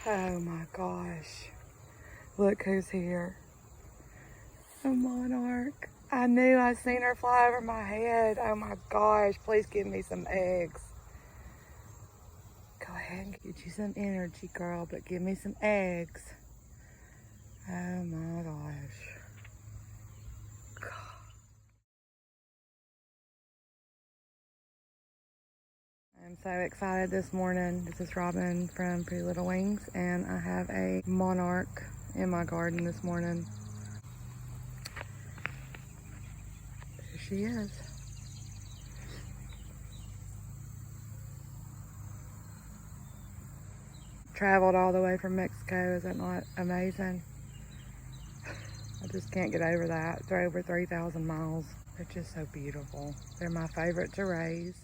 Oh my gosh. Look who's here. A monarch. I knew I seen her fly over my head. Oh my gosh. Please give me some eggs. Go ahead and get you some energy, girl, but give me some eggs. Oh my gosh. I'm so excited this morning. This is Robin from Pretty Little Wings, and I have a monarch in my garden this morning. There she is. Traveled all the way from Mexico. Is that not amazing? I just can't get over that. They're over 3,000 miles. They're just so beautiful. They're my favorite to raise.